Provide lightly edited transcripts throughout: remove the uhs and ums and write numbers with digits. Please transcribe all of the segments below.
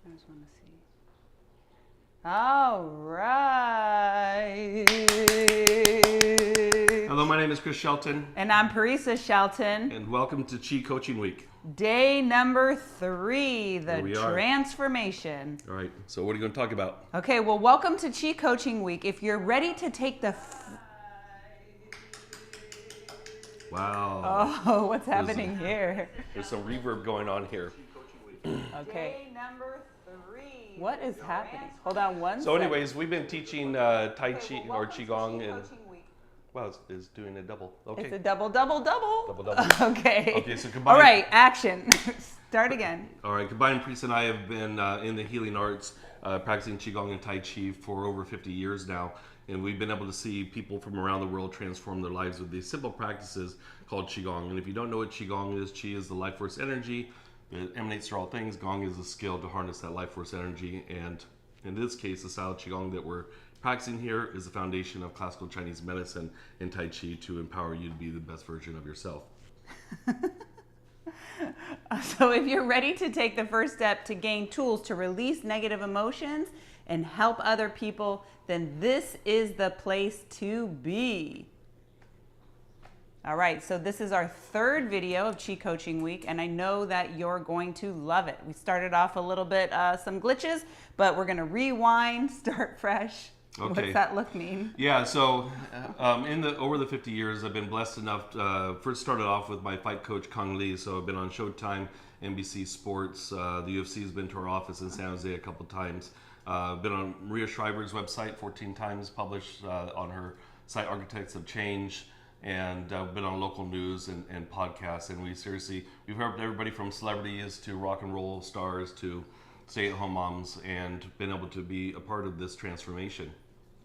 I just want to see. All right. Hello, my name is Chris Shelton. And I'm Parisa Shelton. And welcome to Chi Coaching Week. Day number 3, the we are. transformation. All right, so what are you going to talk about? Okay, well, welcome to Chi Coaching Week. If you're ready to take the... Wow. Oh, what's happening here? There's some reverb going on here. Okay. Day number 3. What is happening? Hold on one So second. anyways, we've been teaching Tai Chi or Qigong, and wow, it's doing a double. Okay. It's a double. Double. Okay. Okay, so combined. All right, action. Start again. All right, combined Parisa and I have been in the healing arts, practicing Qigong and Tai Chi for over 50 years now. And we've been able to see people from around the world transform their lives with these simple practices called Qigong. And if you don't know what Qigong is, Qi is the life force energy. It emanates through all things. Gong is a skill to harness that life force energy. And in this case, the style of Qigong that we're practicing here is the foundation of classical Chinese medicine and Tai Chi to empower you to be the best version of yourself. So if you're ready to take the first step to gain tools to release negative emotions and help other people, then this is the place to be. All right, so this is our 3rd video of Chi Coaching Week, and I know that you're going to love it. We started off a little bit, some glitches, but we're gonna rewind, start fresh. Okay. What's that look mean? Yeah, so over the 50 years, I've been blessed enough. First started off with my fight coach, Kong Lee, so I've been on Showtime, NBC Sports. The UFC has been to our office in San Jose a couple times. Been on Maria Shriver's website 14 times, published on her site Architects of Change, and been on local news and podcasts. And we've helped everybody from celebrities to rock and roll stars to stay-at-home moms, and been able to be a part of this transformation.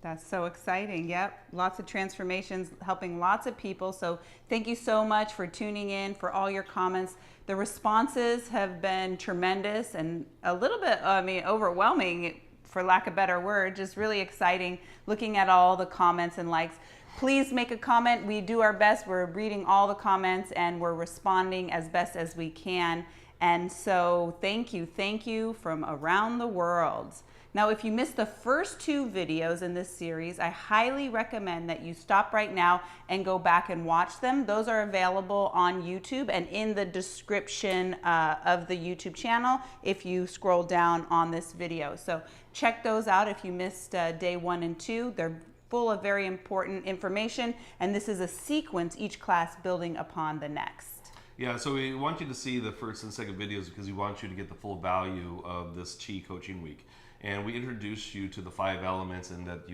That's so exciting. Yep. Lots of transformations, helping lots of people. So thank you so much for tuning in, for all your comments. The responses have been tremendous and a little bit, overwhelming, for lack of a better word. Just really exciting looking at all the comments and likes. Please make a comment. We do our best. We're reading all the comments and we're responding as best as we can. And so thank you from around the world. Now, if you missed the first 2 videos in this series, I highly recommend that you stop right now and go back and watch them. Those are available on YouTube and in the description of the YouTube channel if you scroll down on this video. So check those out if you missed day 1 and 2. They're full of very important information, and this is a sequence, each class building upon the next. Yeah, so we want you to see the first and second videos because we want you to get the full value of this Chi Coaching Week. And we introduced you to the 5 elements, and that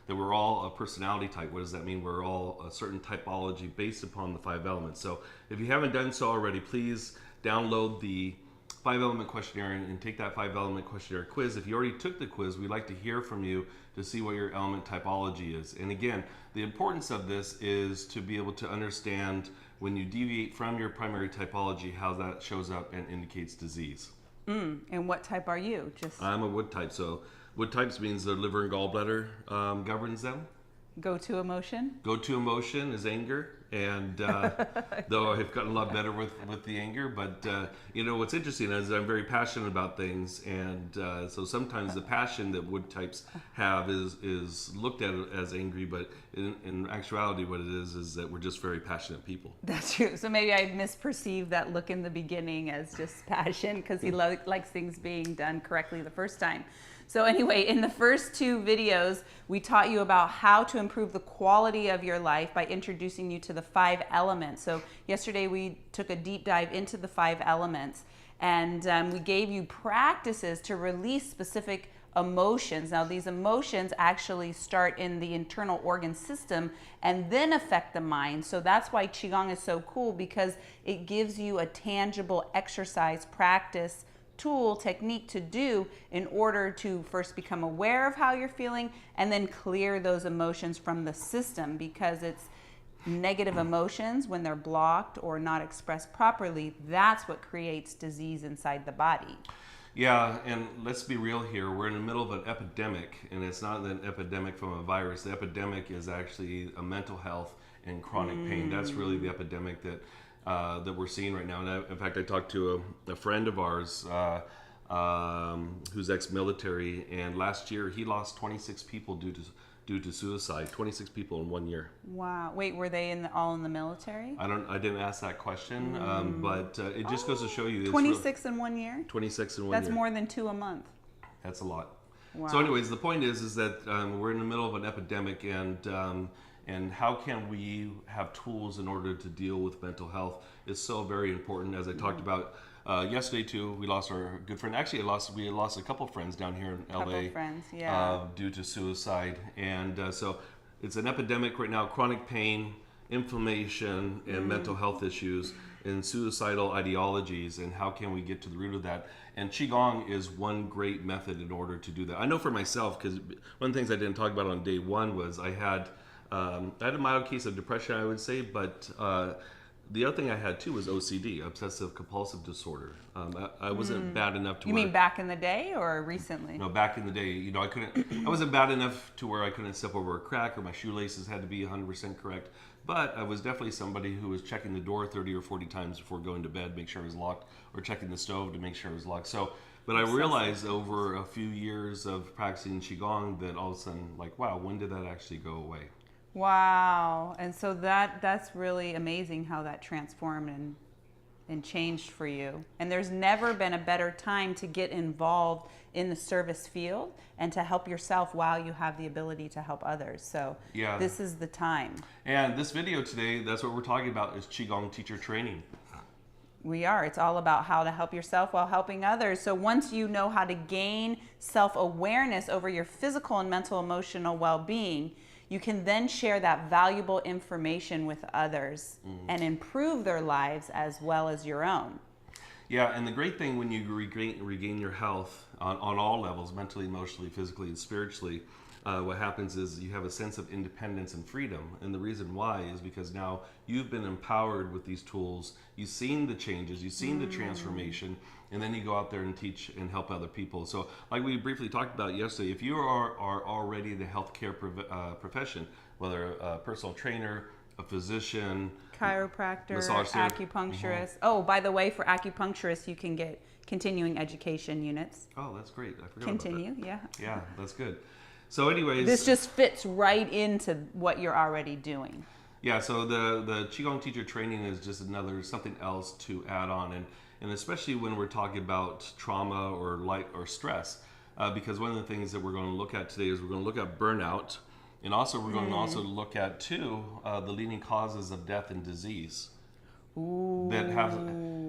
we're all a personality type. What does that mean? We're all a certain typology based upon the 5 elements. So if you haven't done so already, please download the 5-element questionnaire and take that 5-element questionnaire quiz. If you already took the quiz, we'd like to hear from you to see what your element typology is. And again, the importance of this is to be able to understand when you deviate from your primary typology, how that shows up and indicates disease. And what type are you? I'm a wood type, so wood types means their liver and gallbladder governs them. Go-to emotion? Go-to emotion is anger, and though I've gotten a lot better with the anger, but what's interesting is I'm very passionate about things, and so sometimes the passion that wood types have is looked at as angry, but in actuality what it is that we're just very passionate people. That's true. So maybe I misperceived that look in the beginning as just passion because he likes things being done correctly the first time. So anyway, in the first 2 videos, we taught you about how to improve the quality of your life by introducing you to the 5 elements. So yesterday we took a deep dive into the 5 elements, and we gave you practices to release specific emotions. Now, these emotions actually start in the internal organ system and then affect the mind. So that's why Qigong is so cool, because it gives you a tangible exercise practice tool, technique to do in order to first become aware of how you're feeling and then clear those emotions from the system, because it's negative emotions, when they're blocked or not expressed properly, that's what creates disease inside the body. Yeah, and let's be real here. We're in the middle of an epidemic, and it's not an epidemic from a virus. The epidemic is actually a mental health and chronic pain. That's really the epidemic that we're seeing right now. And in fact, I talked to a friend of ours who's ex-military, and last year he lost 26 people due to suicide. 26 people in 1 year. Wow. Wait, were they all in the military? I didn't ask that question, but it just goes to show you. 26 in 1 year? 26 in 1 year. That's more than 2 a month. That's a lot. Wow. So anyways, the point is that we're in the middle of an epidemic, and how can we have tools in order to deal with mental health is so very important. As I talked about yesterday too, we lost our good friend. Actually, we lost a couple friends down here in LA. Couple friends, yeah. Due to suicide, and so it's an epidemic right now. Chronic pain, inflammation, and mental health issues, and suicidal ideologies, and how can we get to the root of that? And Qigong is one great method in order to do that. I know for myself, because one of the things I didn't talk about on day one was I had a mild case of depression, I would say, but the other thing I had too was OCD, obsessive compulsive disorder. I wasn't bad enough to. You mean back in the day or recently? No, back in the day. You know, I wasn't bad enough to where I couldn't step over a crack or my shoelaces had to be 100% correct. But I was definitely somebody who was checking the door 30 or 40 times before going to bed, make sure it was locked, or checking the stove to make sure it was locked. But I realized over a few years of practicing Qigong that all of a sudden, like, wow, when did that actually go away? Wow. And so that's really amazing how that transformed and changed for you. And there's never been a better time to get involved in the service field and to help yourself while you have the ability to help others. So yeah, this is the time. And this video today, that's what we're talking about, is Qigong teacher training. We are. It's all about how to help yourself while helping others. So once you know how to gain self-awareness over your physical and mental emotional well-being, you can then share that valuable information with others and improve their lives as well as your own. Yeah, and the great thing when you regain your health on all levels, mentally, emotionally, physically, and spiritually, what happens is you have a sense of independence and freedom. And the reason why is because now you've been empowered with these tools. You've seen the changes, you've seen the transformation, and then you go out there and teach and help other people. So like we briefly talked about yesterday, if you are already in the healthcare profession, whether a personal trainer, a physician, chiropractor, massage therapy, acupuncturist. Oh, by the way, for acupuncturists, you can get continuing education units. Oh, that's great. I forgot Continue, about that. yeah. Yeah, that's good. So anyways, this just fits right into what you're already doing. Yeah, so the Qigong teacher training is just something else to add on, and especially when we're talking about trauma or stress, because one of the things that we're going to look at today is we're going to look at burnout, and also we're going to also look at too the leading causes of death and disease. Ooh. That have,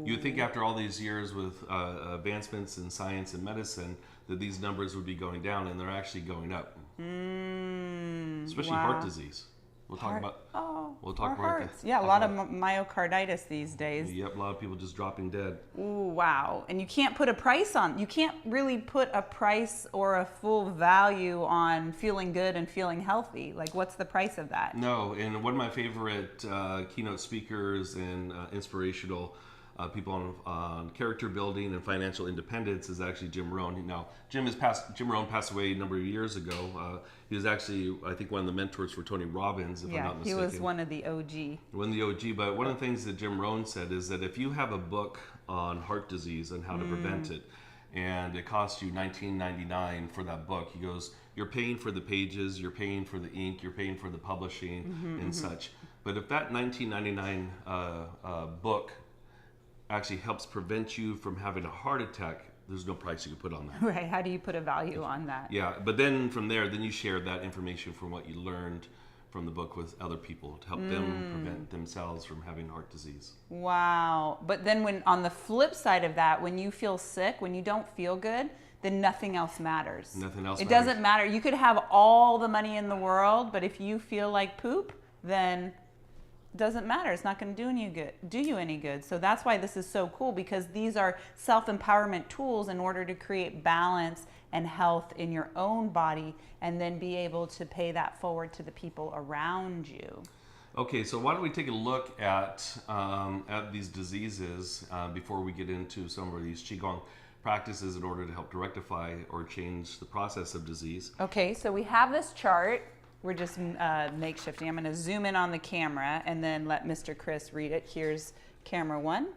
you would think after all these years with advancements in science and medicine that these numbers would be going down, and they're actually going up. Especially heart disease. We'll talk about hearts. Yeah, a lot of myocarditis these days. Yep, a lot of people just dropping dead. Ooh, wow. And you can't put a price on, you can't really put a price or a full value on feeling good and feeling healthy. Like, what's the price of that? No, and one of my favorite keynote speakers and inspirational people on character building and financial independence is actually Jim Rohn. Now, Jim Rohn passed away a number of years ago. He was actually, I think, one of the mentors for Tony Robbins, if I'm not mistaken. He was one of the OG. But one of the things that Jim Rohn said is that if you have a book on heart disease and how to prevent it, and it costs you $19.99 for that book, he goes, you're paying for the pages, you're paying for the ink, you're paying for the publishing and such. But if that $19.99 book actually helps prevent you from having a heart attack, there's no price you can put on that. Right, how do you put a value on that? Yeah, but then from there, then you share that information from what you learned from the book with other people to help them prevent themselves from having heart disease. Wow. But then when on the flip side of that, when you feel sick, when you don't feel good, then nothing else matters. Nothing else matters. It doesn't matter. You could have all the money in the world, but if you feel like poop, then it doesn't matter. It's not going to do you any good. So that's why this is so cool, because these are self-empowerment tools in order to create balance and health in your own body, and then be able to pay that forward to the people around you. Okay, so why don't we take a look at these diseases before we get into some of these Qigong practices in order to help to rectify or change the process of disease. Okay, so we have this chart. We're just makeshifting. I'm going to zoom in on the camera and then let Mr. Chris read it. Here's camera 1,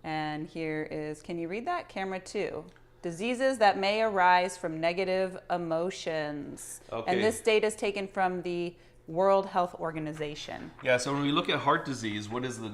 and here is, can you read that? Camera 2. diseases that may arise from negative emotions. Okay. And this data is taken from the World Health Organization. Yeah, so when we look at heart disease, what is the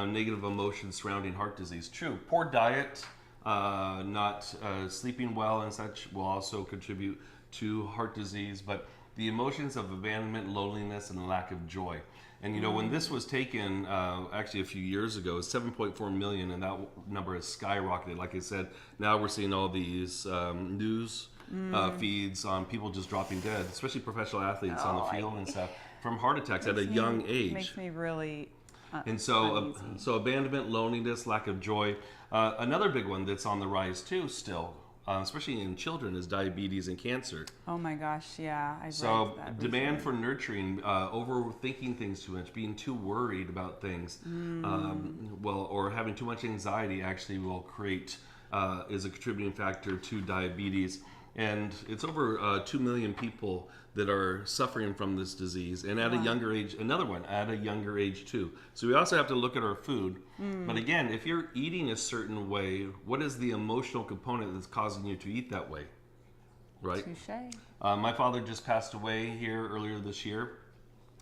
negative emotions surrounding heart disease? True, poor diet, not sleeping well and such will also contribute to heart disease, but the emotions of abandonment, loneliness, and lack of joy. And you know, when this was taken actually a few years ago, it was 7.4 million, and that number has skyrocketed. Like I said, now we're seeing all these news feeds on people just dropping dead, especially professional athletes on the field and stuff, from heart attacks at a young age. Makes me really And so abandonment, loneliness, lack of joy. Another big one that's on the rise too still, especially in children, is diabetes and cancer. Oh my gosh, yeah. I So read that demand recently. for nurturing, overthinking things too much, being too worried about things, or having too much anxiety actually will create, is a contributing factor to diabetes. And it's over 2 million people that are suffering from this disease, and at a younger age, another one at a younger age too. So we also have to look at our food. But again, if you're eating a certain way, what is the emotional component that's causing you to eat that way, right? Touché. My father just passed away here earlier this year,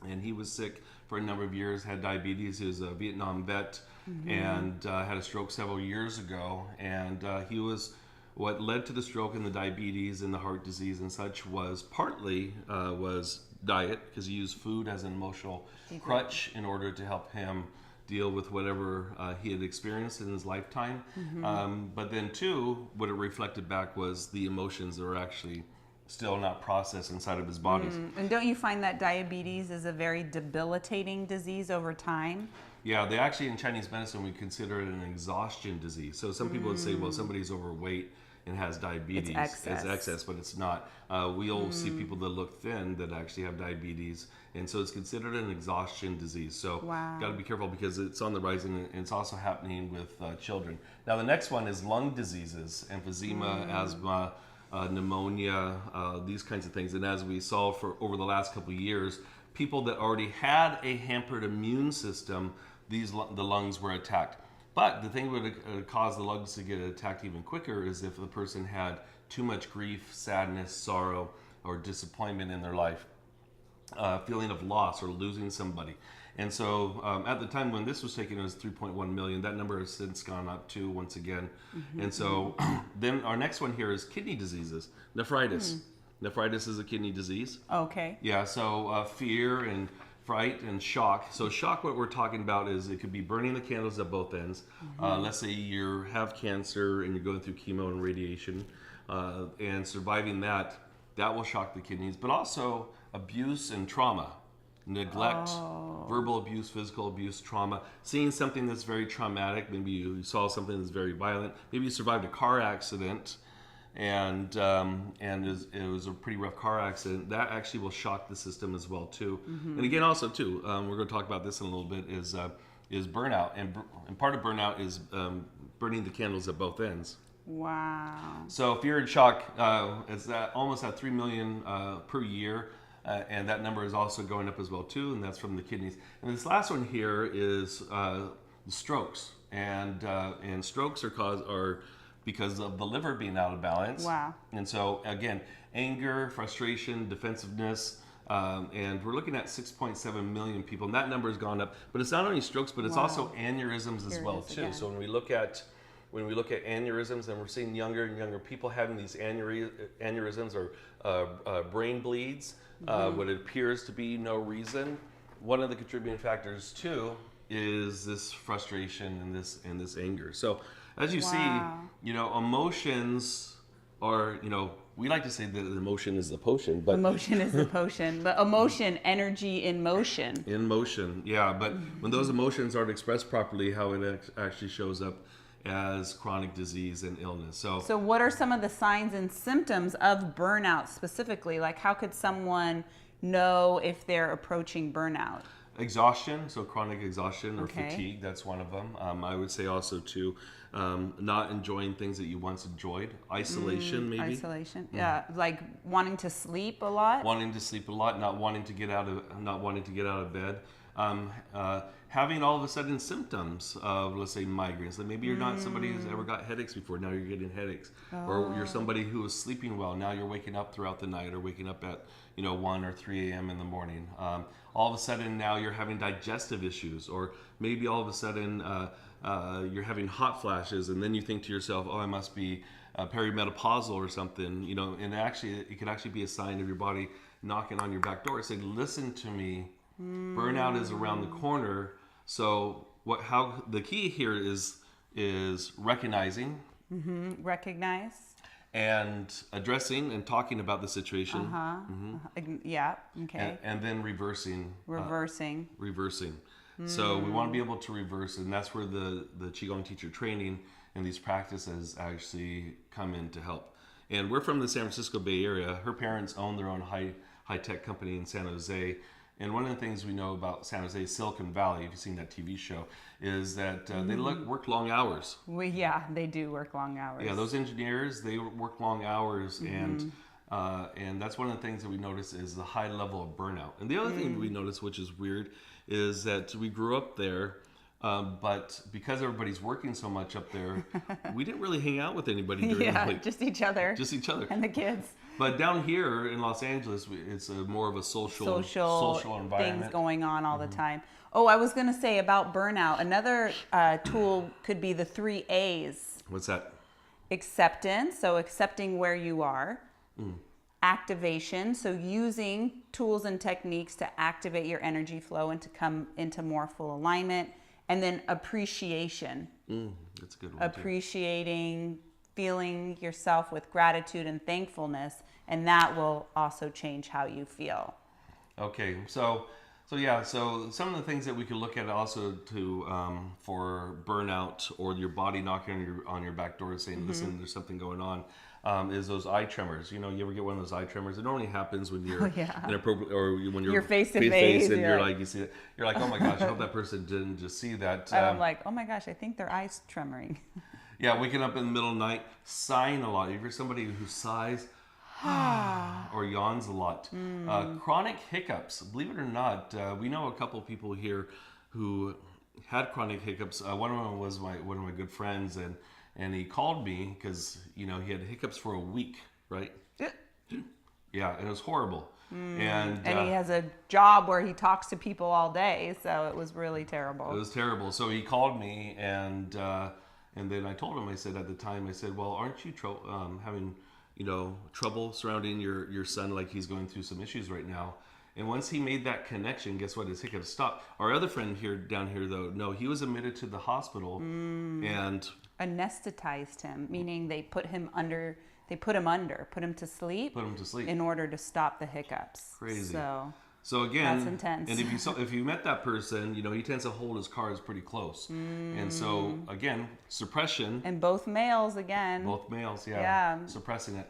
and he was sick for a number of years, had diabetes. He was a Vietnam vet and had a stroke several years ago, and he was... What led to the stroke and the diabetes and the heart disease and such was partly was diet, because he used food as an emotional crutch in order to help him deal with whatever he had experienced in his lifetime. But then too, what it reflected back was the emotions that were actually still not processed inside of his body. And don't you find that diabetes is a very debilitating disease over time? Yeah, they actually, in Chinese medicine, we consider it an exhaustion disease. So some people would say, well, somebody's overweight and has diabetes. It's excess, but it's not. We'll see people that look thin that actually have diabetes. And so it's considered an exhaustion disease. So got to be careful because it's on the rise, and it's also happening with children. Now, the next one is lung diseases, emphysema, asthma, pneumonia, these kinds of things. And as we saw for over the last couple of years, people that already had a hampered immune system, the lungs were attacked. But the thing that would cause the lungs to get attacked even quicker is if the person had too much grief, sadness, sorrow, or disappointment in their life, feeling of loss or losing somebody. And so at the time when this was taken, it was 3.1 million. That number has since gone up too, once again. And so then our next one here is kidney diseases, nephritis. Nephritis is a kidney disease. Okay. Yeah, so fear and fright and shock. So shock, what we're talking about is it could be burning the candles at both ends. Let's say you have cancer and you're going through chemo and radiation, and surviving that will shock the kidneys. But also abuse and trauma, neglect, verbal abuse, physical abuse, trauma. Seeing something that's very traumatic, maybe you saw something that's very violent, maybe you survived a car accident, and it was a pretty rough car accident. That actually will shock the system as well too. And again, also too, we're going to talk about this in a little bit, is burnout, and part of burnout is burning the candles at both ends. Wow. So fear and shock, it's almost at 3 million per year, and that number is also going up as well too, and that's from the kidneys. And this last one here is strokes, and strokes are because of the liver being out of balance. Wow. And so again, anger, frustration, defensiveness, and we're looking at 6.7 million people, and that number has gone up. But it's not only strokes, but it's also aneurysms as well too. So when we look at aneurysms, and we're seeing younger and younger people having these aneurysms or brain bleeds, what it appears to be no reason. One of the contributing factors too is this frustration and this anger. So as you see, emotions are, we like to say that emotion is the potion, but emotion is the potion, but emotion, energy in motion. In motion, yeah. But when those emotions aren't expressed properly, how it actually shows up as chronic disease and illness. So what are some of the signs and symptoms of burnout specifically? Like, how could someone know if they're approaching burnout? Exhaustion, so chronic exhaustion or fatigue, that's one of them. I would say also too, not enjoying things that you once enjoyed. Isolation, maybe. Isolation, yeah, like wanting to sleep a lot. Wanting to sleep a lot, not wanting to get out of bed. Having all of a sudden symptoms of, let's say, migraines. Like maybe you're not somebody who's ever got headaches before, now you're getting headaches. Or you're somebody who was sleeping well, now you're waking up throughout the night or waking up at 1 or 3 a.m. in the morning. All of a sudden now you're having digestive issues, or maybe all of a sudden you're having hot flashes, and then you think to yourself, oh, I must be perimenopausal or something, and it could actually be a sign of your body knocking on your back door saying, listen to me, burnout is around the corner. So how the key here is recognizing, recognize, and addressing and talking about the situation. Yeah. Okay. And then reversing. Reversing. So we want to be able to reverse, and that's where the Qigong teacher training and these practices actually come in to help. And we're from the San Francisco Bay Area. Her parents own their own high-tech company in San Jose. And one of the things we know about San Jose, Silicon Valley, if you've seen that TV show, is that they work long hours. They do work long hours. Yeah, those engineers, they work long hours, and that's one of the things that we notice is the high level of burnout. And the other thing we notice, which is weird, is that we grew up there, but because everybody's working so much up there, we didn't really hang out with anybody during the week. Just each other. And the kids. But down here in Los Angeles, it's more of a social environment. Things going on all the time. Oh, I was going to say about burnout, another tool could be the 3 A's. What's that? Acceptance, so accepting where you are. Activation, so using tools and techniques to activate your energy flow and to come into more full alignment. And then appreciation. That's a good one. Appreciating, feeling yourself with gratitude and thankfulness, and that will also change how you feel. Okay, so some of the things that we could look at also to for burnout or your body knocking on your back door saying, listen, there's something going on, is those eye tremors. You ever get one of those eye tremors? It normally happens when you're inappropriate, or when you're face to face, and you're like, you see it, you're like, oh my gosh, I hope that person didn't just see that. I'm like, oh my gosh, I think their eye's tremoring. Yeah, waking up in the middle of the night, sighing a lot. If you're somebody who sighs or yawns a lot. Chronic hiccups, believe it or not, we know a couple of people here who had chronic hiccups. One of them was one of my good friends, and he called me because he had hiccups for a week, right? Yeah, and it was horrible. And he has a job where he talks to people all day, so it was really terrible. It was terrible. So he called me, and then I told him, I said, well, aren't you having trouble surrounding your son, like he's going through some issues right now? And once he made that connection, guess what? His hiccups stopped. Our other friend down here, though, no, he was admitted to the hospital and anesthetized him, meaning they put him to sleep in order to stop the hiccups. Crazy. So again, that's intense. And if you met that person, he tends to hold his cards pretty close. And so again, suppression. And both males again. Both males, yeah. Suppressing it.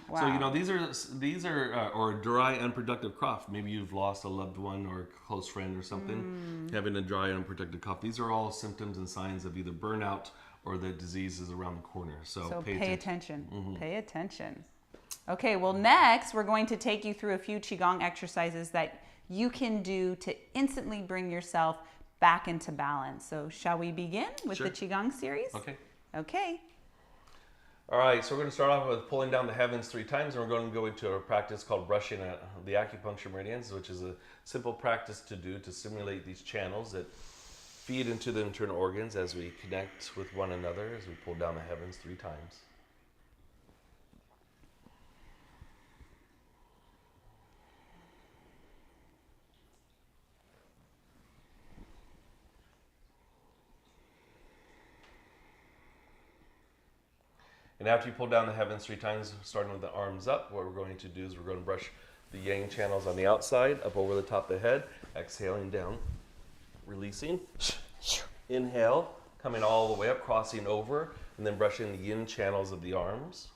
Wow. So these are or dry, unproductive cough. Maybe you've lost a loved one or a close friend or something, having a dry, unproductive cough. These are all symptoms and signs of either burnout or the disease is around the corner. So pay attention. Pay attention. Okay, well, next we're going to take you through a few Qigong exercises that you can do to instantly bring yourself back into balance. So shall we begin with the Qigong series? Okay. All right, so we're going to start off with pulling down the heavens 3 times, and we're going to go into a practice called brushing the acupuncture meridians, which is a simple practice to do to stimulate these channels that feed into the internal organs as we connect with one another as we pull down the heavens 3 times. And after you pull down the heavens 3 times, starting with the arms up, what we're going to do is we're going to brush the yang channels on the outside, up over the top of the head, exhaling down, releasing. Inhale, coming all the way up, crossing over, and then brushing the yin channels of the arms.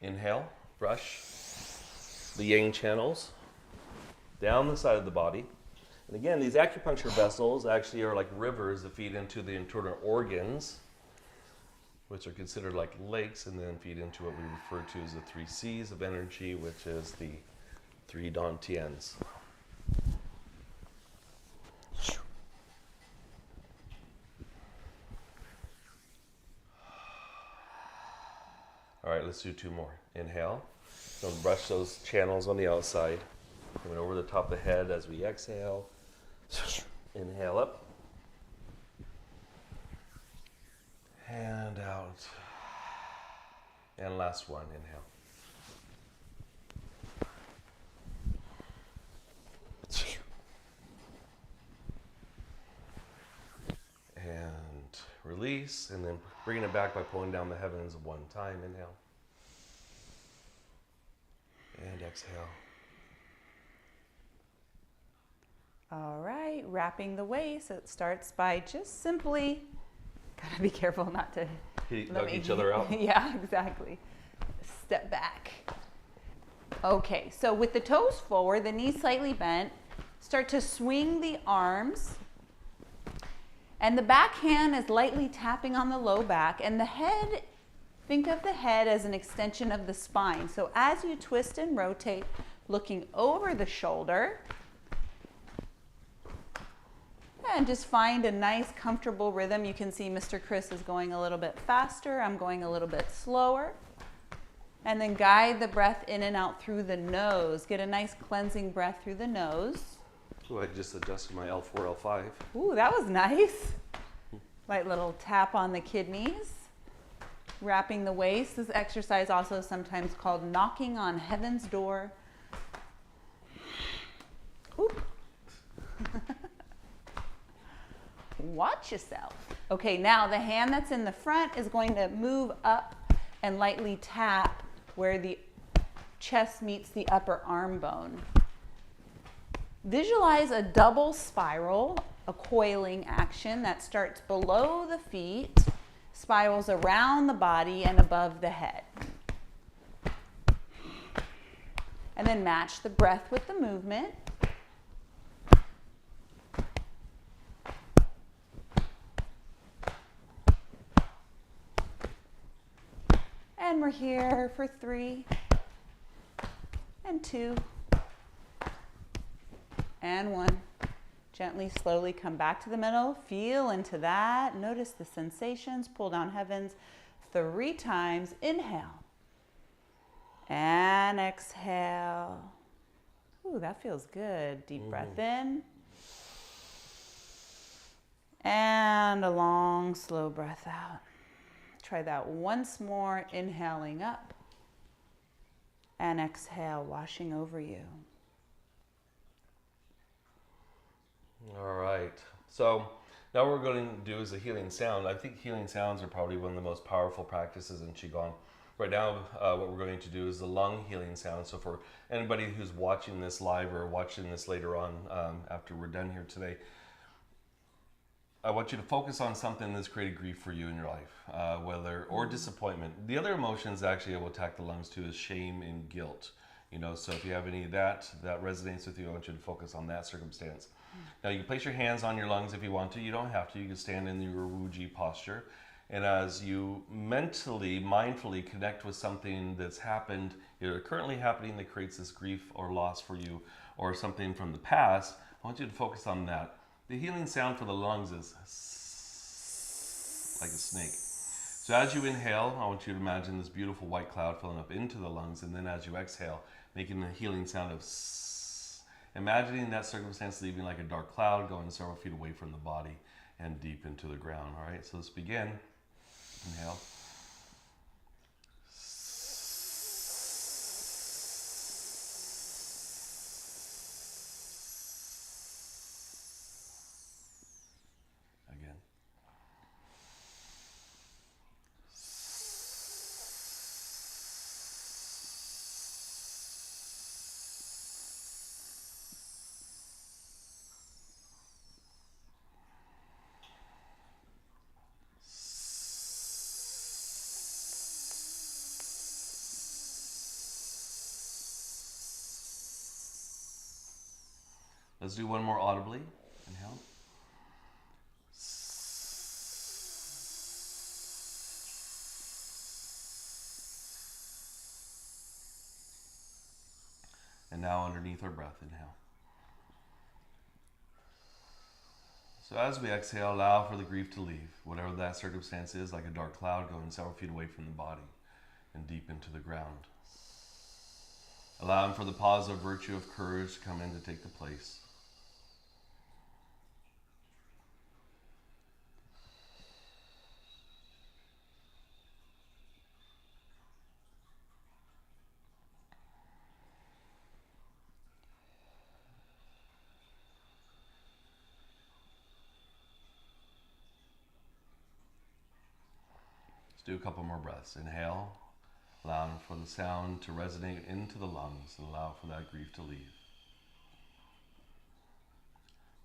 Inhale, brush the yang channels down the side of the body. And again, these acupuncture vessels actually are like rivers that feed into the internal organs, which are considered like lakes, and then feed into what we refer to as the 3 C's of energy, which is the 3 dantians. All right, let's do 2 more. Inhale. So brush those channels on the outside. Coming over the top of the head as we exhale. Inhale up. And out. And last one, inhale. And release, and then bringing it back by pulling down the heavens 1 time. Inhale. And exhale. All right, wrapping the waist. It starts by just simply, gotta be careful not to Knock each other out. Yeah, exactly. Step back. Okay, so with the toes forward, the knees slightly bent, start to swing the arms, and the back hand is lightly tapping on the low back, and the head, think of the head as an extension of the spine. So as you twist and rotate, looking over the shoulder, and just find a nice, comfortable rhythm. You can see Mr. Chris is going a little bit faster. I'm going a little bit slower. And then guide the breath in and out through the nose. Get a nice cleansing breath through the nose. So I just adjusted my L4, L5. Ooh, that was nice. Light little tap on the kidneys. Wrapping the waist. This exercise also sometimes called knocking on heaven's door. Oop. Watch yourself. Okay, now the hand that's in the front is going to move up and lightly tap where the chest meets the upper arm bone. Visualize a double spiral, a coiling action that starts below the feet, spirals around the body and above the head. And then match the breath with the movement. And we're here for 3 and 2 and 1. Gently, slowly come back to the middle. Feel into that. Notice the sensations. Pull down heavens 3 times. Inhale. And exhale. Ooh, that feels good. Deep breath in. And a long, slow breath out. Try that once more, inhaling up and exhale, washing over you. All right. So now what we're going to do is a healing sound. I think healing sounds are probably one of the most powerful practices in Qigong. Right now, what we're going to do is the lung healing sound. So for anybody who's watching this live or watching this later on after we're done here today, I want you to focus on something that's created grief for you in your life, or disappointment. The other emotions actually that will attack the lungs too is shame and guilt. You know, so if you have any of that resonates with you, I want you to focus on that circumstance. Now you can place your hands on your lungs if you want to. You don't have to. You can stand in your Wuji posture. And as you mentally, mindfully connect with something that's happened, either currently happening that creates this grief or loss for you, or something from the past, I want you to focus on that. The healing sound for the lungs is like a snake. So as you inhale, I want you to imagine this beautiful white cloud filling up into the lungs, and then as you exhale, making the healing sound of imagining that circumstance leaving like a dark cloud going several feet away from the body and deep into the ground. All right, so let's begin. Inhale. Again. Let's do one more audibly. Inhale. And now underneath our breath, inhale. So as we exhale, allow for the grief to leave, whatever that circumstance is, like a dark cloud going several feet away from the body. and deep into the ground. Allowing for the positive virtue of courage to come in to take the place. Let's do a couple more breaths. Inhale. Allowing for the sound to resonate into the lungs and allow for that grief to leave.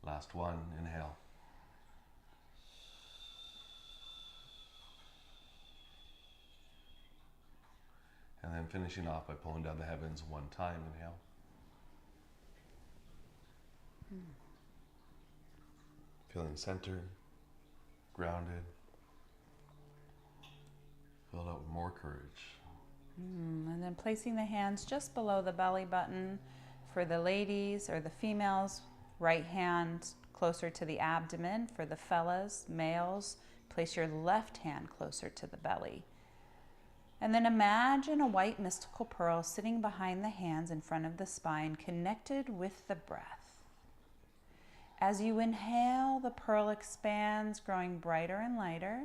Last one, inhale. And then finishing off by pulling down the heavens one time, inhale. Feeling centered, grounded, filled out with more courage. And then placing the hands just below the belly button for the ladies or the females, right hand closer to the abdomen. For the fellas, males, place your left hand closer to the belly. And then imagine a white mystical pearl sitting behind the hands in front of the spine, connected with the breath. As you inhale, the pearl expands, growing brighter and lighter.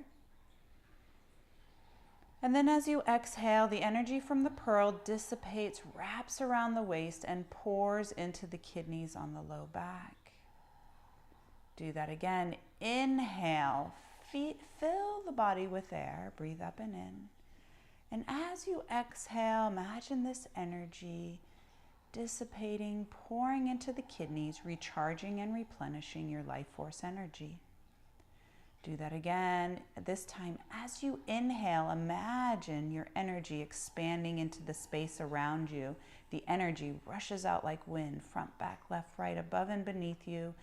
And then as you exhale, the energy from the pearl dissipates, wraps around the waist, and pours into the kidneys on the low back. Do that again. Inhale, fill the body with air, breathe up and in. And as you exhale, imagine this energy dissipating, pouring into the kidneys, recharging and replenishing your life force energy. Do that again. This time, as you inhale, imagine your energy expanding into the space around you. The energy rushes out like wind, front, back, left, right, above and beneath you.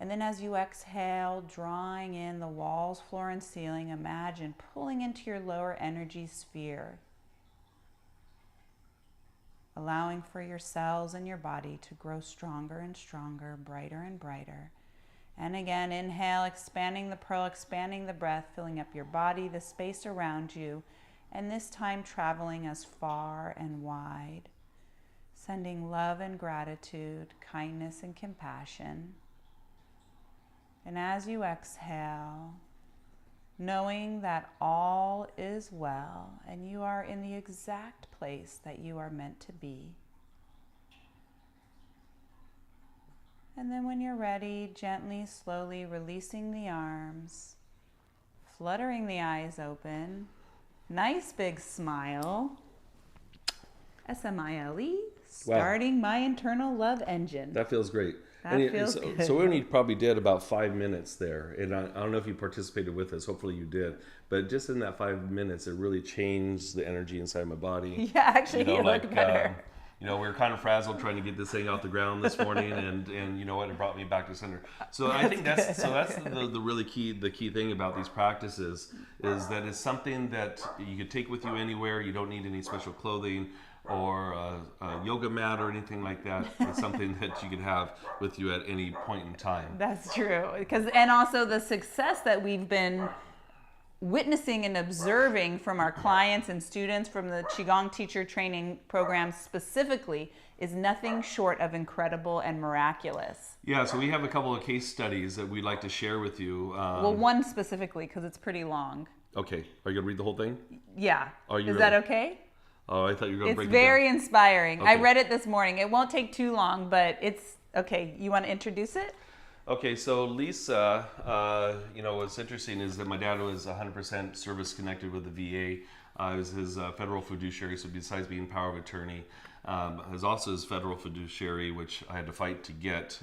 And then as you exhale, drawing in the walls, floor, and ceiling, imagine pulling into your lower energy sphere, allowing for your cells and your body to grow stronger and stronger, brighter and brighter. And again, inhale, expanding the pearl, expanding the breath, filling up your body, the space around you, and this time traveling as far and wide, sending love and gratitude, kindness and compassion. And as you exhale, knowing that all is well and you are in the exact place that you are meant to be. And then when you're ready, gently, slowly releasing the arms, fluttering the eyes open, nice big smile, S-M-I-L-E, starting my internal love engine. That feels great. That feels good. So we only probably did about 5 minutes there. And I don't know if you participated with us. Hopefully you did. But just in that 5 minutes, it really changed the energy inside my body. Yeah, actually, you look better. We were kind of frazzled trying to get this thing off the ground this morning, and you know what? It brought me back to center. So I think that's the really key thing about these practices is that it's something that you could take with you anywhere. You don't need any special clothing or a yoga mat or anything like that. It's something that you could have with you at any point in time. That's true. And also the success that we've been witnessing and observing from our clients and students from the Qigong teacher training program specifically is nothing short of incredible and miraculous. Yeah, so we have a couple of case studies that we'd like to share with you. Well, one specifically because it's pretty long. Okay, are you going to read the whole thing? Yeah. Is that okay? Oh, I thought you were going to break it down. It's very inspiring. Okay. I read it this morning. It won't take too long, but it's okay. You want to introduce it? Okay, so Lisa, what's interesting is that my dad was 100% service connected with the VA. I was his federal fiduciary, so besides being power of attorney, is also his federal fiduciary, which I had to fight to get.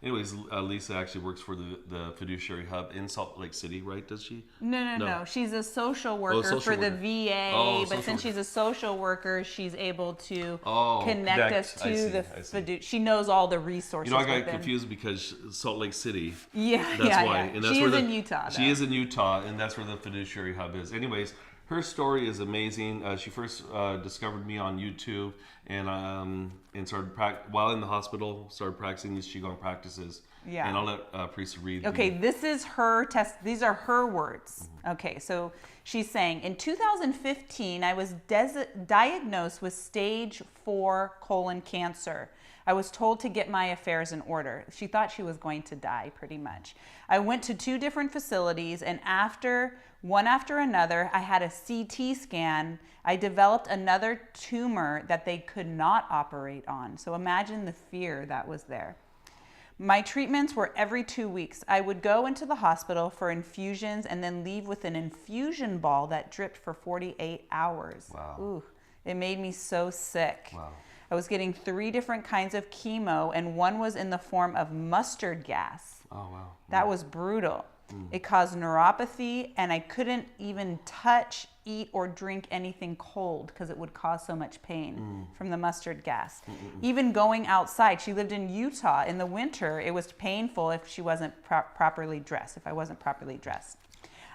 Lisa actually works for the fiduciary hub in Salt Lake City, right? Does she? No. She's a social worker for the VA, but since she's a social worker, she's able to connect us to the fiduciary. She knows all the resources. I got confused because Salt Lake City. Yeah, that's why. Yeah. And that's she is in Utah. She is in Utah, and that's where the fiduciary hub is. Anyways, her story story is amazing. She first discovered me on YouTube and started while in the hospital started practicing these Qigong practices. Yeah. And I'll let Parisa read. Okay, this is her test. These are her words. Okay, so she's saying, in 2015, I was diagnosed with stage 4 colon cancer. I was told to get my affairs in order. She thought she was going to die, pretty much. I went to 2 different facilities, and one after another, I had a CT scan. I developed another tumor that they could not operate on. So imagine the fear that was there. My treatments were every 2 weeks. I would go into the hospital for infusions and then leave with an infusion ball that dripped for 48 hours. Wow. Ooh, it made me so sick. Wow. I was getting 3 different kinds of chemo, and one was in the form of mustard gas. Oh, wow. That was brutal. It caused neuropathy, and I couldn't even touch, eat, or drink anything cold because it would cause so much pain from the mustard gas. Even going outside, she lived in Utah. In the winter, it was painful if she wasn't properly dressed, if I wasn't properly dressed.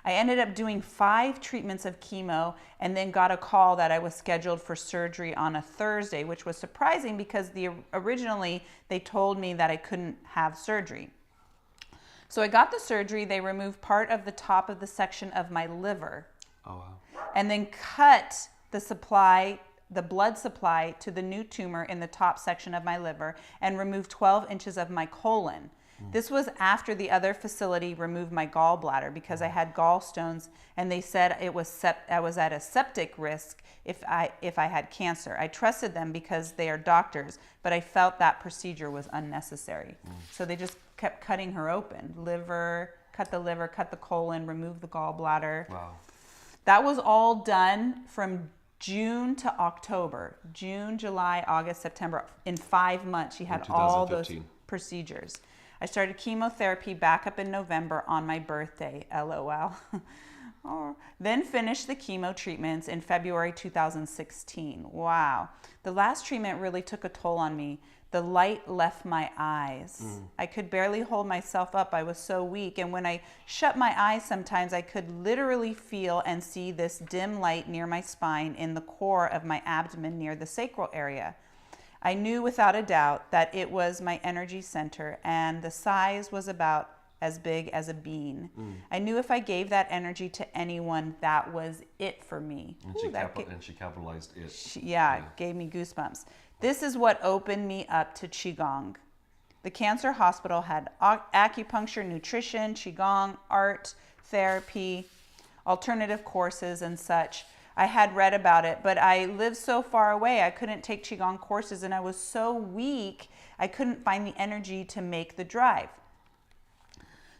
I ended up doing 5 treatments of chemo and then got a call that I was scheduled for surgery on a Thursday, which was surprising because originally they told me that I couldn't have surgery. So I got the surgery. They removed part of the top of the section of my liver. Oh, wow. And then cut the blood supply to the new tumor in the top section of my liver and removed 12 inches of my colon. This was after the other facility removed my gallbladder because I had gallstones, and they said I was at a septic risk if I had cancer. I trusted them because they are doctors, but I felt that procedure was unnecessary. So they just kept cutting her open. Cut the liver, cut the colon, remove the gallbladder. Wow. That was all done from June to October. June, July, August, September. In 5 months, she had all those procedures. I started chemotherapy back up in November on my birthday, LOL. Then finished the chemo treatments in February 2016. Wow. The last treatment really took a toll on me. The light left my eyes. I could barely hold myself up. I was so weak. And when I shut my eyes sometimes, I could literally feel and see this dim light near my spine in the core of my abdomen near the sacral area. I knew without a doubt that it was my energy center, and the size was about as big as a bean. I knew if I gave that energy to anyone, that was it for me. And she capitalized it. Gave me goosebumps. This is what opened me up to Qigong. The cancer hospital had acupuncture, nutrition, Qigong, art, therapy, alternative courses, and such. I had read about it, but I lived so far away, I couldn't take Qigong courses, and I was so weak, I couldn't find the energy to make the drive.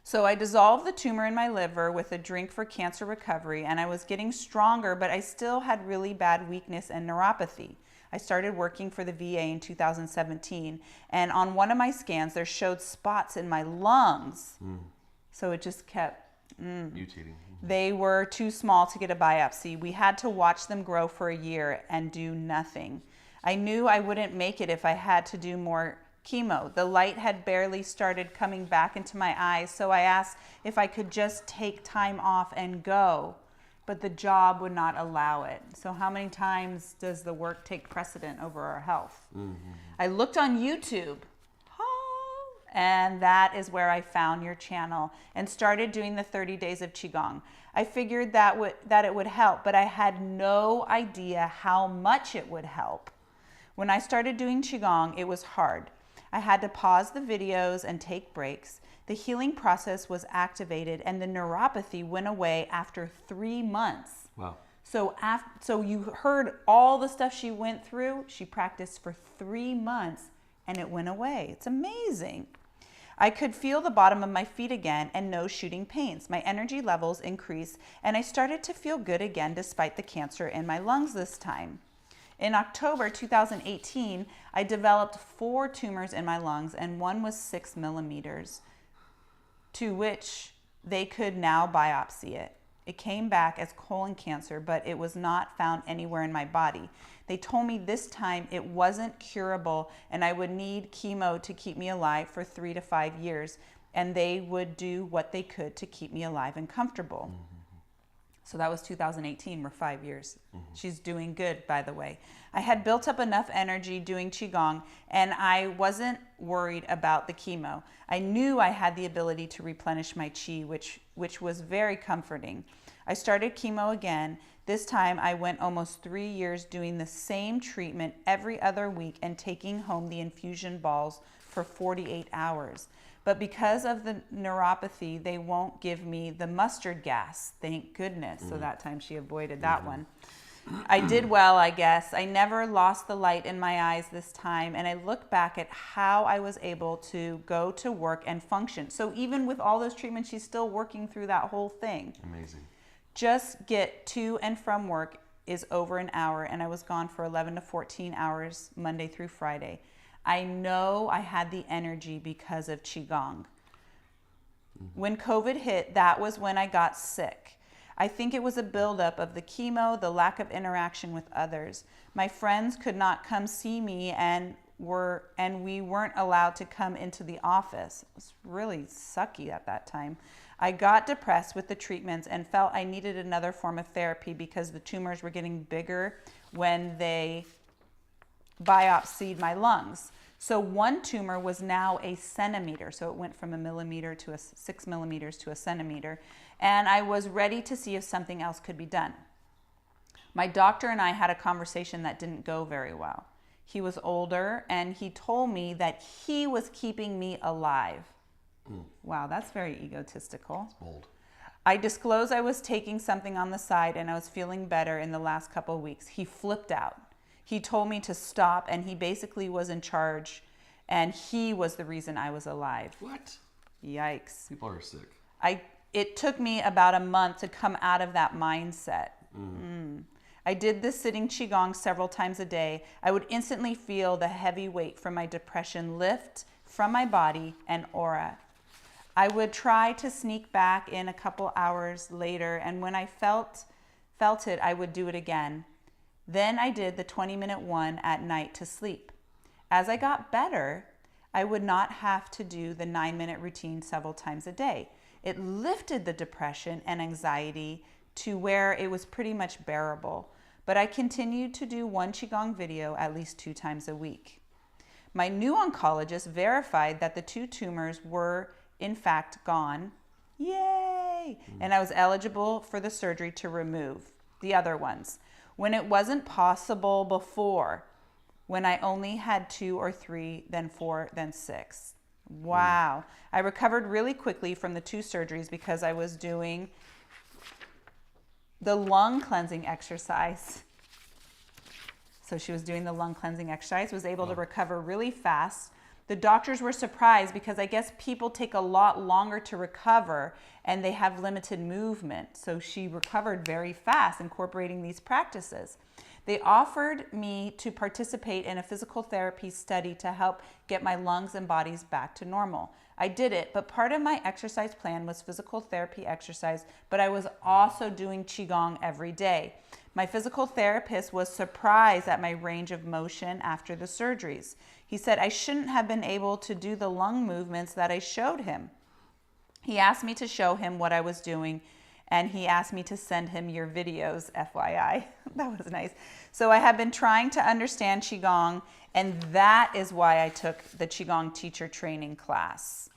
So I dissolved the tumor in my liver with a drink for cancer recovery, and I was getting stronger, but I still had really bad weakness and neuropathy. I started working for the VA in 2017, and on one of my scans, there showed spots in my lungs. So it just kept mutating. They were too small to get a biopsy. We had to watch them grow for a year and do nothing. I knew I wouldn't make it if I had to do more chemo. The light had barely started coming back into my eyes, so I asked if I could just take time off and go, but the job would not allow it. So how many times does the work take precedent over our health? I looked on YouTube, and that is where I found your channel and started doing the 30 days of Qigong. I figured that it would help, but I had no idea how much it would help. When I started doing Qigong, it was hard. I had to pause the videos and take breaks. The healing process was activated, and the neuropathy went away after 3 months. Wow. So you heard all the stuff she went through. She practiced for 3 months, and it went away. It's amazing. I could feel the bottom of my feet again and no shooting pains. My energy levels increased, and I started to feel good again despite the cancer in my lungs this time. In October 2018, I developed 4 tumors in my lungs, and one was 6 millimeters, to which they could now biopsy it. It came back as colon cancer, but it was not found anywhere in my body. They told me this time it wasn't curable and I would need chemo to keep me alive for 3 to 5 years, and they would do what they could to keep me alive and comfortable. So that was 2018. We're 5 years. She's doing good, by the way. I had built up enough energy doing Qigong, and I wasn't worried about the chemo. I knew I had the ability to replenish my Qi, which was very comforting. I started chemo again. This time I went almost 3 years doing the same treatment every other week and taking home the infusion balls for 48 hours. But because of the neuropathy, they won't give me the mustard gas. Thank goodness. So that time she avoided that one. I did well, I guess. I never lost the light in my eyes this time. And I look back at how I was able to go to work and function. So even with all those treatments, she's still working through that whole thing. Amazing. Just get to and from work is over an hour. And I was gone for 11 to 14 hours, Monday through Friday. I know I had the energy because of Qigong. When COVID hit, that was when I got sick. I think it was a buildup of the chemo, the lack of interaction with others. My friends could not come see me and we weren't allowed to come into the office. It was really sucky at that time. I got depressed with the treatments and felt I needed another form of therapy because the tumors were getting bigger when they biopsied my lungs. So one tumor was now a centimeter. So it went from 1 millimeter to 6 millimeters to a centimeter. And I was ready to see if something else could be done. My doctor and I had a conversation that didn't go very well. He was older and he told me that he was keeping me alive. Wow, that's very egotistical. It's bold. I disclosed I was taking something on the side and I was feeling better in the last couple of weeks. He flipped out. He told me to stop, and he basically was in charge, and he was the reason I was alive. What? Yikes. People are sick. It took me about a month to come out of that mindset. I did this sitting Qigong several times a day. I would instantly feel the heavy weight from my depression lift from my body and aura. I would try to sneak back in a couple hours later, and when I felt it, I would do it again. Then I did the 20-minute one at night to sleep. As I got better, I would not have to do the 9-minute routine several times a day. It lifted the depression and anxiety to where it was pretty much bearable. But I continued to do one Qigong video at least 2 times a week. My new oncologist verified that the 2 tumors were in fact gone. Yay! And I was eligible for the surgery to remove the other ones, when it wasn't possible before, when I only had 2 or 3, then 4, then 6. Wow. I recovered really quickly from the 2 surgeries because I was doing the lung cleansing exercise. So she was doing the lung cleansing exercise, was able to recover really fast. The doctors were surprised because I guess people take a lot longer to recover and they have limited movement. So she recovered very fast incorporating these practices. They offered me to participate in a physical therapy study to help get my lungs and bodies back to normal. I did it, but part of my exercise plan was physical therapy exercise, but I was also doing Qigong every day. My physical therapist was surprised at my range of motion after the surgeries. He said I shouldn't have been able to do the lung movements that I showed him. He asked me to show him what I was doing, and he asked me to send him your videos, FYI. That was nice. So I have been trying to understand Qigong, and that is why I took the Qigong teacher training class.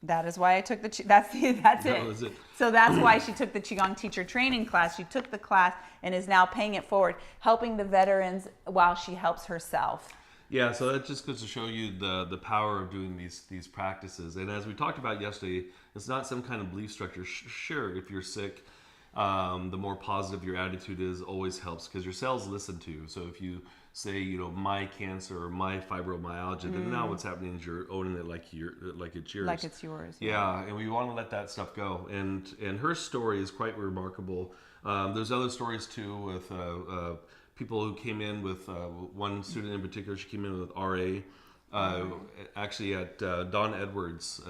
That is why I took that's it. So that's why she took the Qigong teacher training class. She took the class and is now paying it forward, helping the veterans while she helps herself. Yeah, so that just goes to show you the power of doing these practices. And as we talked about yesterday, it's not some kind of belief structure. Sure, if you're sick, the more positive your attitude is always helps because your cells listen to you. So if you say, my cancer or my fibromyalgia, then now what's happening is you're owning it like it's yours. Like it's yours. Yeah, and we want to let that stuff go. And her story is quite remarkable. There's other stories too with people who came in with one student in particular. She came in with RA, actually at Don Edwards.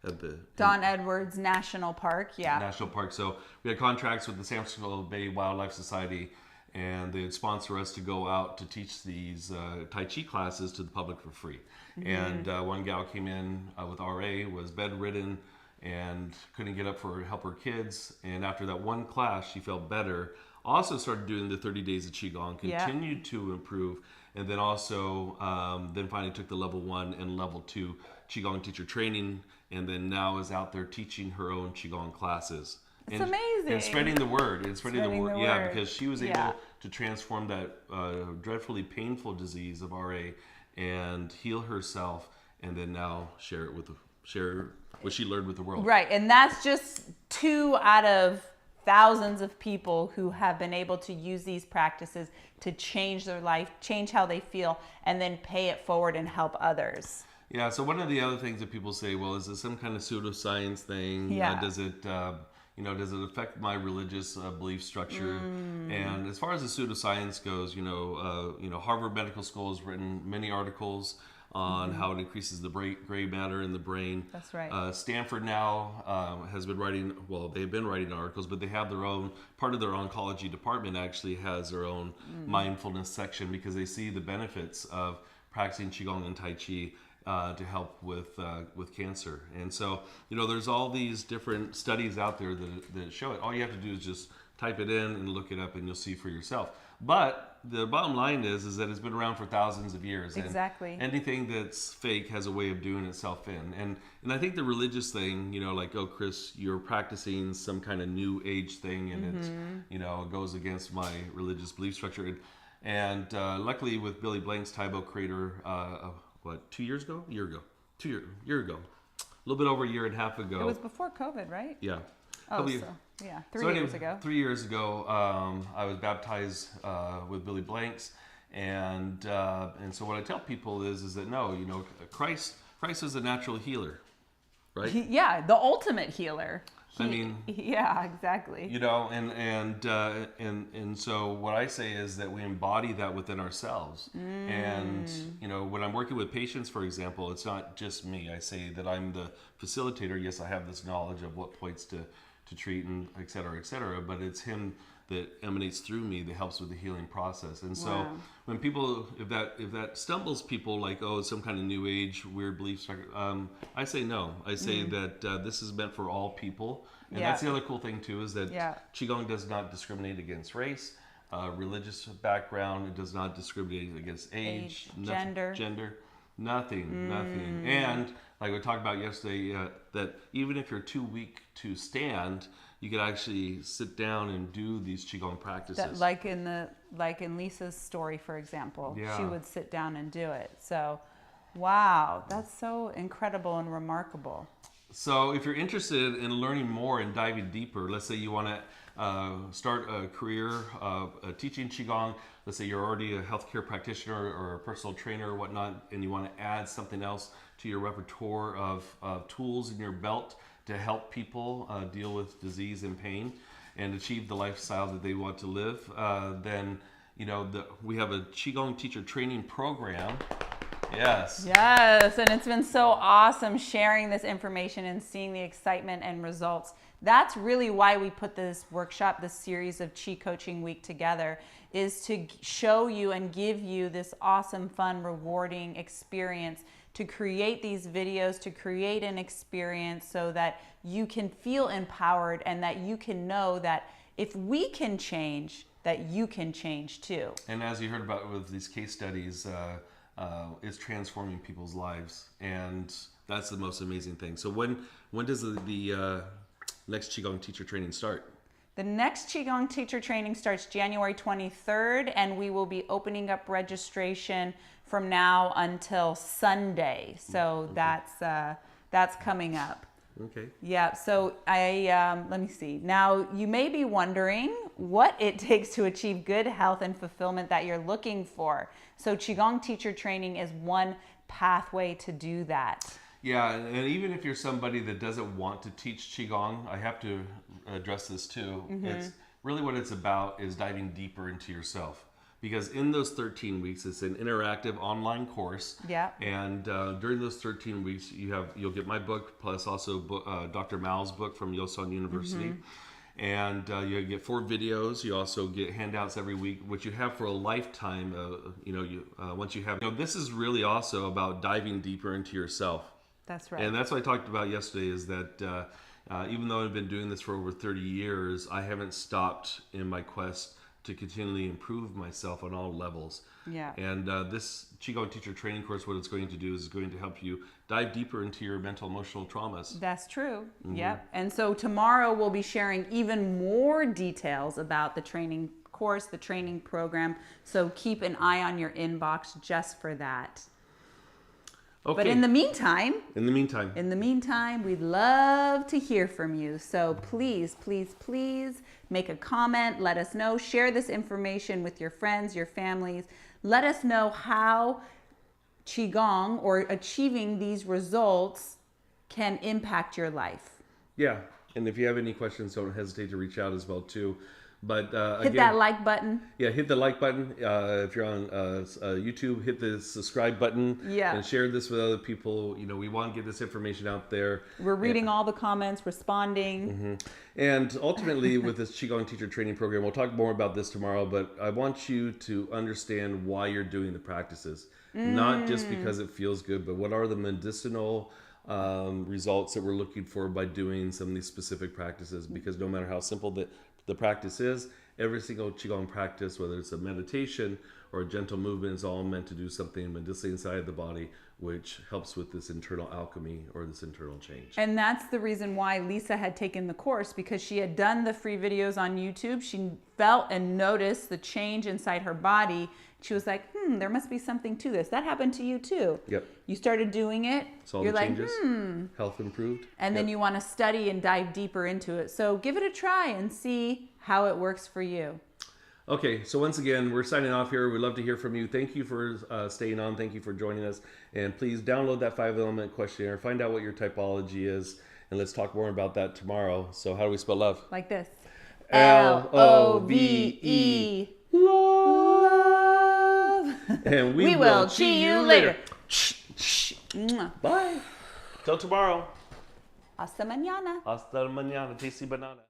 At the Don Edwards National Park, yeah. National Park. So we had contracts with the San Francisco Bay Wildlife Society, and they'd sponsor us to go out to teach these Tai Chi classes to the public for free. And one gal came in with RA, was bedridden, and couldn't get up for help her kids. And after that one class, she felt better. Also started doing the 30 days of Qigong, continued to improve, and then also then finally took the level 1 and level 2 Qigong teacher training, and then now is out there teaching her own Qigong classes. It's amazing. And spreading the word. And spreading the word. Yeah, word. because she was able to transform that dreadfully painful disease of RA and heal herself, and then now share what she learned with the world. Right, and that's just 2 out of thousands of people who have been able to use these practices to change their life, change how they feel, and then pay it forward and help others. Yeah, so one of the other things that people say, well, is this some kind of pseudoscience thing? Yeah. Does it affect my religious belief structure? And as far as the pseudoscience goes, Harvard Medical School has written many articles on how it increases the gray matter in the brain. That's right. Stanford now has been writing, well, they've been writing articles, but they have their own, part of their oncology department actually has their own mindfulness section, because they see the benefits of practicing Qigong and Tai Chi to help with cancer. And so, there's all these different studies out there that show it. All you have to do is just type it in and look it up, and you'll see for yourself. But the bottom line is that it's been around for thousands of years. Exactly. And anything that's fake has a way of doing itself in. And I think the religious thing, like, oh, Chris, you're practicing some kind of new age thing, and it's, it goes against my religious belief structure. And luckily with Billy Blank's Taibo creator, 2 years ago? A year ago. Year ago. A little bit over a year and a half ago. It was before COVID, right? Yeah. Oh, so yeah, 3 years ago. 3 years ago, I was baptized with Billy Blanks, and so what I tell people is that no, Christ is a natural healer, right? Yeah, the ultimate healer. Yeah, exactly. And so what I say is that we embody that within ourselves. And when I'm working with patients, for example, it's not just me. I say that I'm the facilitator. Yes, I have this knowledge of what points to treat, and et cetera, but it's him that emanates through me that helps with the healing process. And so when people, if that stumbles people like, oh, it's some kind of new age weird belief structure, I say no. I say that this is meant for all people. And that's the other cool thing too, is that Qigong does not discriminate against race, religious background. It does not discriminate against age, gender, nothing. And like we talked about yesterday, that even if you're too weak to stand, you could actually sit down and do these Qigong practices. Like in Lisa's story, for example, she would sit down and do it. So, wow, that's so incredible and remarkable. So if you're interested in learning more and diving deeper, let's say you want to start a career teaching Qigong, let's say you're already a healthcare practitioner or a personal trainer or whatnot, and you want to add something else to your repertoire of tools in your belt to help people deal with disease and pain and achieve the lifestyle that they want to live, then we have a Qigong teacher training program. Yes, and it's been so awesome sharing this information and seeing the excitement and results. That's really why we put this workshop, this series of Qi Coaching Week together, is to show you and give you this awesome, fun, rewarding experience, to create these videos, to create an experience so that you can feel empowered and that you can know that if we can change, that you can change too. And as you heard about with these case studies, it's transforming people's lives, and that's the most amazing thing. So when does the next Qigong teacher training start? The next Qigong teacher training starts January 23rd, and we will be opening up registration from now until Sunday. So that's coming up. Okay. Yeah, so let me see. Now, you may be wondering what it takes to achieve good health and fulfillment that you're looking for. So Qigong teacher training is one pathway to do that. Yeah, and even if you're somebody that doesn't want to teach Qigong, I have to address this too. It's really what it's about is diving deeper into yourself. Because in those 13 weeks, it's an interactive online course. Yeah. And during those 13 weeks, you'll get my book, plus also Dr. Mao's book from Yosan University. And you get 4 videos. You also get handouts every week, which you have for a lifetime. Once you have, this is really also about diving deeper into yourself. That's right. And that's what I talked about yesterday, is that even though I've been doing this for over 30 years, I haven't stopped in my quest to continually improve myself on all levels. Yeah. And this Qigong teacher training course, what it's going to do is going to help you dive deeper into your mental, emotional traumas. That's true. Yep. And so tomorrow we'll be sharing even more details about the training course, the training program. So keep an eye on your inbox just for that. Okay. But in the meantime, in the meantime, we'd love to hear from you. So please, please, please make a comment. Let us know. Share this information with your friends, your families. Let us know how Qigong or achieving these results can impact your life. yeah. And if you have any questions, don't hesitate to reach out as well too. But Hit that like button. Yeah, hit the like button. If you're on YouTube, hit the subscribe button. Yeah. And share this with other people. You know, we want to get this information out there. We're reading all the comments, responding. And ultimately, with this Qigong teacher training program, we'll talk more about this tomorrow, but I want you to understand why you're doing the practices. Not just because it feels good, but what are the medicinal results that we're looking for by doing some of these specific practices. Because no matter how simple the practice is, every single Qigong practice, whether it's a meditation or a gentle movement, is all meant to do something medicinally inside the body, which helps with this internal alchemy or this internal change. And that's the reason why Lisa had taken the course, because she had done the free videos on YouTube. She felt and noticed the change inside her body. She was like, there must be something to this. That happened to you too. Yep. You started doing it. Saw You're the like, changes. Health improved. And then you want to study and dive deeper into it. So give it a try and see how it works for you. Okay, so once again, we're signing off here. We'd love to hear from you. Thank you for staying on. Thank you for joining us. And please download that 5-element questionnaire. Find out what your typology is. And let's talk more about that tomorrow. So how do we spell love? Like this. Love. Love. And we will see you later. Bye. Till tomorrow. Hasta mañana. Hasta mañana. Tasty banana.